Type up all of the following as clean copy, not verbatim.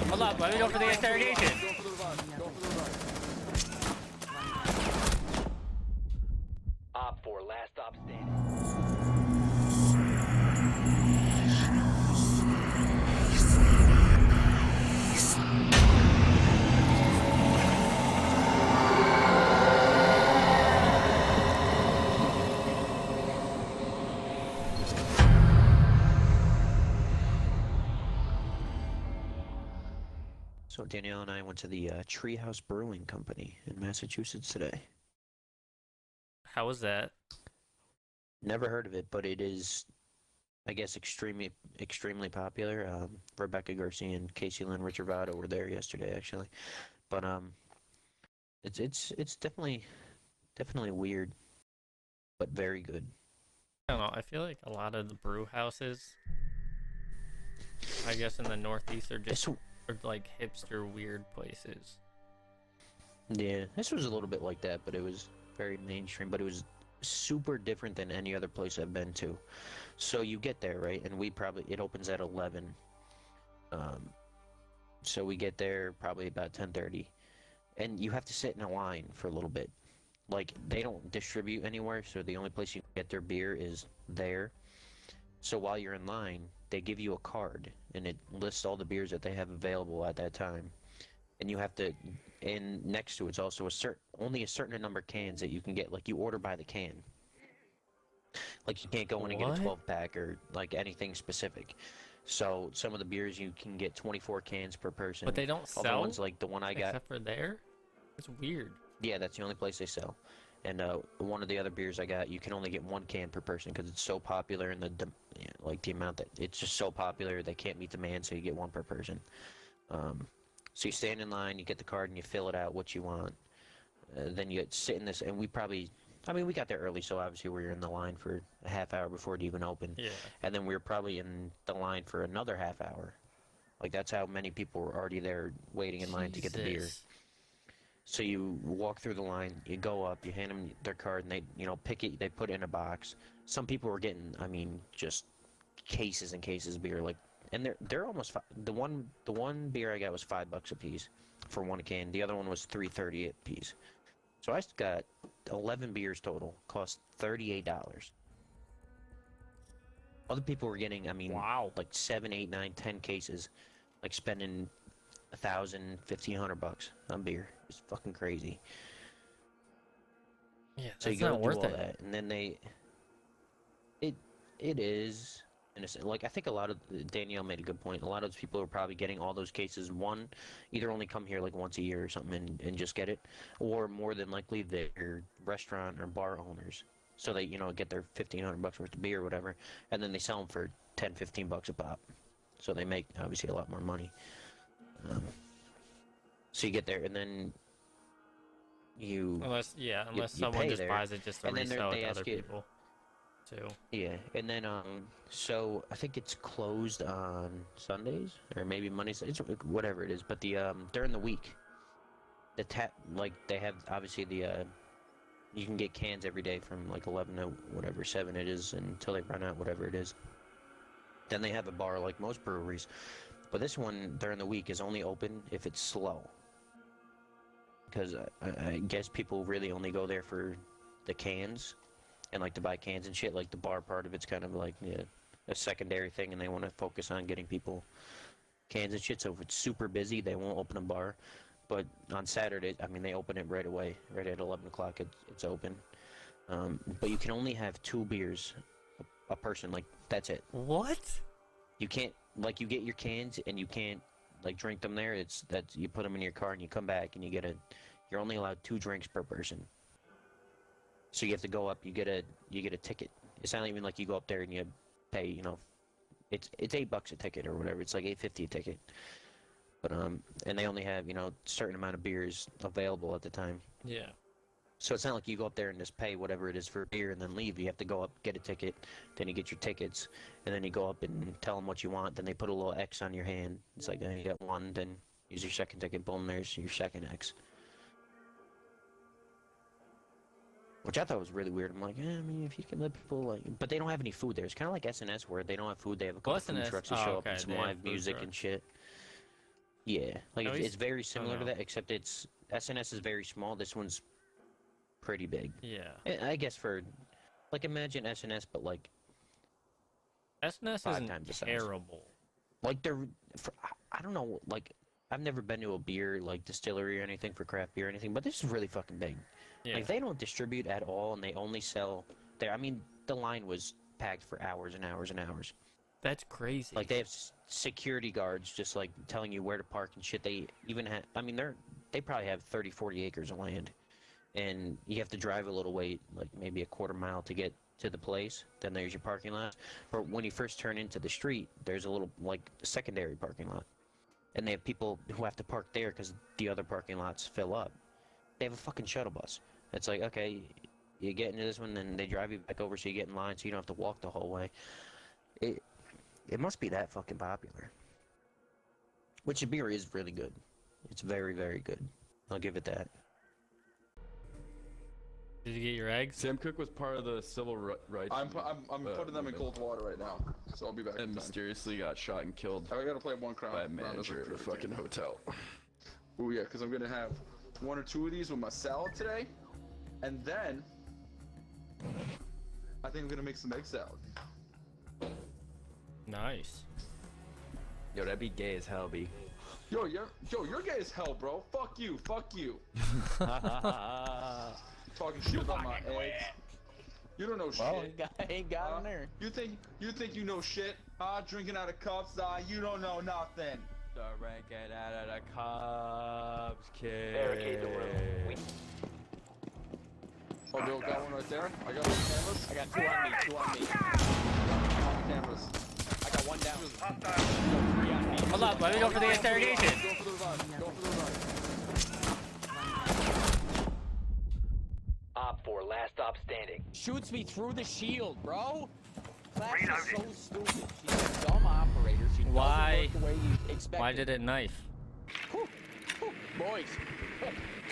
Hold up, let me go for the interrogation. Op 4, last stop standing. So Danielle and I went to the Treehouse Brewing Company in Massachusetts today. How was that? Never heard of it, but it is, I guess, extremely popular. Rebecca Garcia and Casey Lynn Richard were there yesterday, actually. But it's definitely weird, but very good. I don't know. I feel like a lot of the brew houses, I guess in the Northeast, are just like hipster weird places. Yeah, this was a little bit like that, but it was very mainstream. But it was super different than any other place I've been to. So you get there, right? And it opens at 11. So we get there probably about 10:30, and you have to sit in a line for a little bit. Like, they don't distribute anywhere, so the only place you can get their beer is there. So while you're in line, they give you a card, and it lists all the beers that they have available at that time. And you have to, and next to it's also only a certain number of cans that you can get. Like, you order by the can. Like, you can't go in and get a 12-pack or like anything specific. So some of the beers you can get 24 cans per person. But they don't sell. Other ones, like the one I got, except for there. It's weird. yeah, that's the only place they sell. And one of the other beers I got, you can only get one can per person because it's so popular, and the amount that it's just so popular they can't meet demand, so you get one per person. So you stand in line, you get the card, and you fill it out what you want. Then you sit in this, and we got there early, so obviously we were in the line for a half hour before it even opened. Yeah. And then we were probably in the line for another half hour. Like, that's how many people were already there waiting in line to get the beer. So you walk through the line, you go up, you hand them their card, and they, pick it, they put it in a box. Some people were getting, just cases and cases of beer, like, and they're almost the one beer I got was $5 a piece for one can. The other one was $3.30 a piece. So I got 11 beers total, cost $38. Other people were getting, wow, like 7, 8, 9, 10 cases, like spending $1,000, $1,500 on beer. It's fucking crazy. Yeah, so that's you go not worth do all it. that, and then it is. And like, I think Danielle made a good point. A lot of those people are probably getting all those cases. One, either only come here like once a year or something and just get it, or more than likely they're restaurant or bar owners. So they, get their $1,500 worth of beer or whatever, and then they sell them for $10, $15 a pop. So they make, obviously, a lot more money. So you get there, and then unless you someone just there, buys it just to and then resell it they to ask other you, people, too. Yeah, and then so I think it's closed on Sundays or maybe Mondays. It's whatever it is. But during the week, they have obviously you can get cans every day from like 11 to whatever 7 it is until they run out, whatever it is. Then they have a bar like most breweries, but this one during the week is only open if it's slow. Because I guess people really only go there for the cans. And like to buy cans and shit, like the bar part of it's kind of like a secondary thing, and they want to focus on getting people cans and shit. So if it's super busy, they won't open a bar. But on Saturday, they open it right away, right at 11 o'clock. It's open. But you can only have 2 beers a person. Like, that's it. What? You can't, like, you get your cans and you can't like drink them there. You put them in your car and you come back and you're only allowed 2 drinks per person. So you have to go up. You get a ticket. It's not even like you go up there and you pay. It's $8 a ticket or whatever. It's like $8.50 a ticket. But and they only have certain amount of beers available at the time. Yeah. So it's not like you go up there and just pay whatever it is for beer and then leave. You have to go up, get a ticket, then you get your tickets, and then you go up and tell them what you want. Then they put a little X on your hand. It's like, you got one. Then use your second ticket. Boom, there's your second X. Which I thought was really weird. I'm like, I mean, if you can let people like, but they don't have any food there. It's kind of like SNS where they don't have food. They have a couple food SNS trucks that show up and okay, some they have live food music trucks. and shit. Yeah, like At it's least- very similar to know. that, except it's SNS is very small. This one's pretty big. Yeah. I guess for, like, imagine SNS, but like SNS 5 isn't times the size. terrible. Like I don't know, like I've never been to a beer like distillery or anything for craft beer or anything, but this is really fucking big. Yeah. Like they don't distribute at all, and they only sell there. I mean, the line was packed for hours and hours and hours. That's crazy. Like they have security guards just like telling you where to park and shit. They even have, I mean, they probably have 30, 40 acres of land, and you have to drive a little way, like maybe a quarter mile to get to the place. Then there's your parking lot. But when you first turn into the street, there's a little like secondary parking lot, and they have people who have to park there because the other parking lots fill up. They have a fucking shuttle bus. It's like, okay, you get into this one, then they drive you back over so you get in line so you don't have to walk the whole way. It must be that fucking popular. Which the beer is really good. It's very, very good. I'll give it that. Did you get your eggs? Sam Cooke was part of the civil rights. I'm putting them in cold water right now, so I'll be back in and time. mysteriously got shot and killed I gotta play one crown. by a manager at a fucking hotel. Oh yeah, because I'm gonna have 1 or 2 of these with my salad today, and then I think I'm gonna make some egg salad. Nice. Yo, that'd be gay as hell, B. Yo, you're gay as hell, bro. Fuck you. Talking shit about my eggs. You don't know shit. Ain't got in there. You think you know shit? Drinking out of cups? You don't know nothing. Drinking out of the cups, kid. Barricade the room. Oh, Bill got one right there. I got one canvas. I got two on me. Canvas. I got one down. Hold up, let me go for the interrogation. Go for the revive. Go for the revive. Op 4, last stop standing. Shoots me through the shield, bro. Class is so stupid. She's a dumb operator. She doesn't Why? work the way you expect. Why did it knife? Whew. Whew. Boys,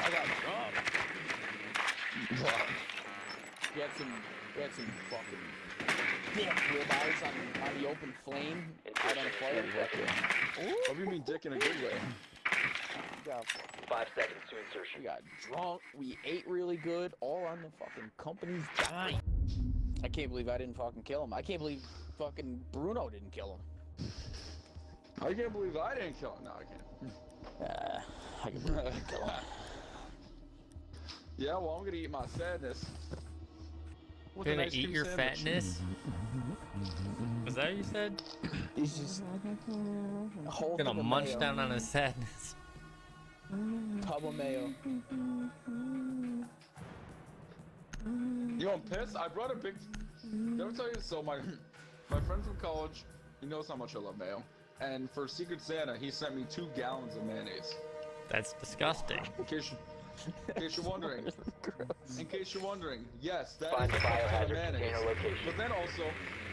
I got We had some fucking dick ribeyes on the open flame out on a fire. What do you mean dick in a good way? We got, 5 seconds to insertion. we got drunk. We ate really good. All on the fucking company's dime. I can't believe I didn't fucking kill him. I can't believe fucking Bruno didn't kill him. I can't believe I didn't kill him. No, I can't. I can believe I didn't kill him. Yeah, well, I'm gonna eat my sadness. With Gonna an ice eat cream your sandwich. fatness? Was that what you said? He's just a whole Gonna thing of munch mayo. down on his sadness. Tub of mayo. Yo, I'm pissed. I brought a big. Let me tell you. So my friend from college, he knows how much I love mayo, and for Secret Santa, he sent me 2 gallons of mayonnaise. That's disgusting. In case you're wondering. In case you're wondering, yes, that Find is the a ton of biohazard mayonnaise. container location. But then also,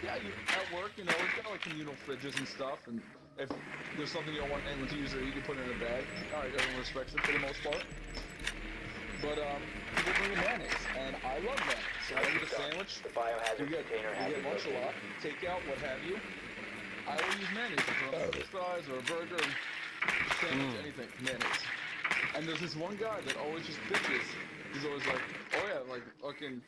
yeah, you at work, you know, we've got like communal fridges and stuff, and if there's something you don't want anyone to use or eat, you put it in a bag. All right, everyone respects it for the most part. But people bring in mayonnaise, and I love mayonnaise. So I get a sandwich. The biohazard We get container has been lunch a located. lot, take out, what have you. I always use mayonnaise if I'm on french fries or a burger, sandwich, anything, mayonnaise. And there's this one guy that always just bitches. He's always like, oh yeah, like fucking,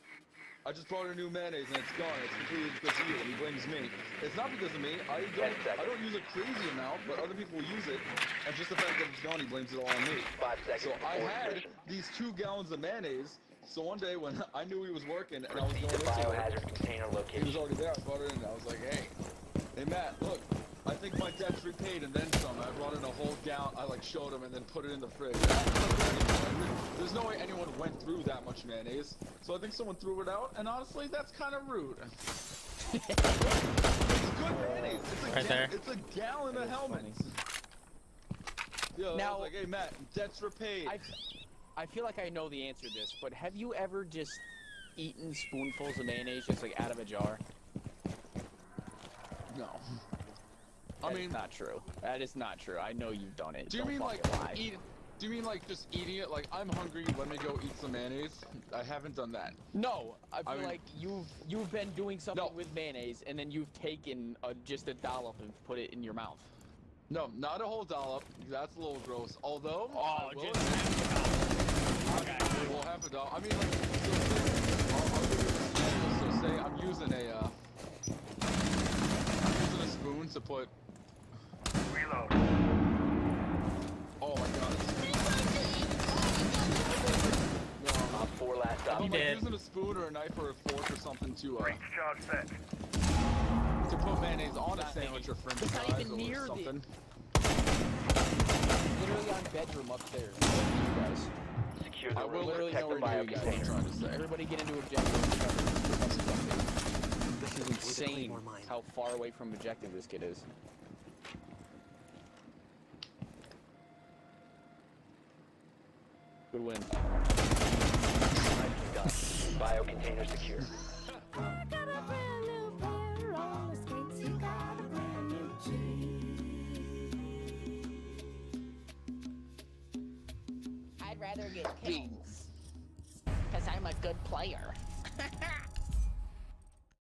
I just bought a new mayonnaise and it's gone. It's completely because of you, and he blames me. It's not because of me. I don't use a crazy amount, but other people use it. And just the fact that it's gone, he blames it all on me. 5 seconds So I before had insertion. these 2 gallons of mayonnaise. So one day when I knew he was working and I was Proceed going to into work, biohazard container he was location. already there. I brought it in. I was like, hey, Matt, look, I think my debt's repaid and then some. I brought in a whole gallon. I like showed him and then put it in the fridge. There's no way anyone went through that much mayonnaise. So I think someone threw it out, and honestly, that's kind of rude. It's good mayonnaise. Right there. It's a gallon of Hellman's. Yo, I Now- was like, hey Matt, debt's repaid. I feel like I know the answer to this, but have you ever just eaten spoonfuls of mayonnaise just like out of a jar? No. I That's mean, not true. That is not true. I know you've done it. do you Don't mean like fucking lie. eat? Do you mean like just eating it? Like I'm hungry, let me go eat some mayonnaise? I haven't done that. No, I feel mean- like you've been doing something No. with mayonnaise, and then you've taken just a dollop and put it in your mouth. No, not a whole dollop. That's a little gross. Although, Oh, I will just okay. Well, half a dollop. I mean, like, I'll give you a scenario. So say I'm using a spoon to put. Reload. Oh my god. Op 4 last If op. I'm like, did. using a spoon or a knife or a fork or something to Breach charge set. put mayonnaise on a Not sandwich or french It's not fries even or near the- something. Literally on bedroom upstairs. You guys. Secure I the will room. literally Protect the nowhere near bio you guys. container. Trying to say. Everybody get into objective. This is insane how far away from objective this kid is. Good win. Nicely done. Bio container secure. I'd rather get killed. Because I'm a good player.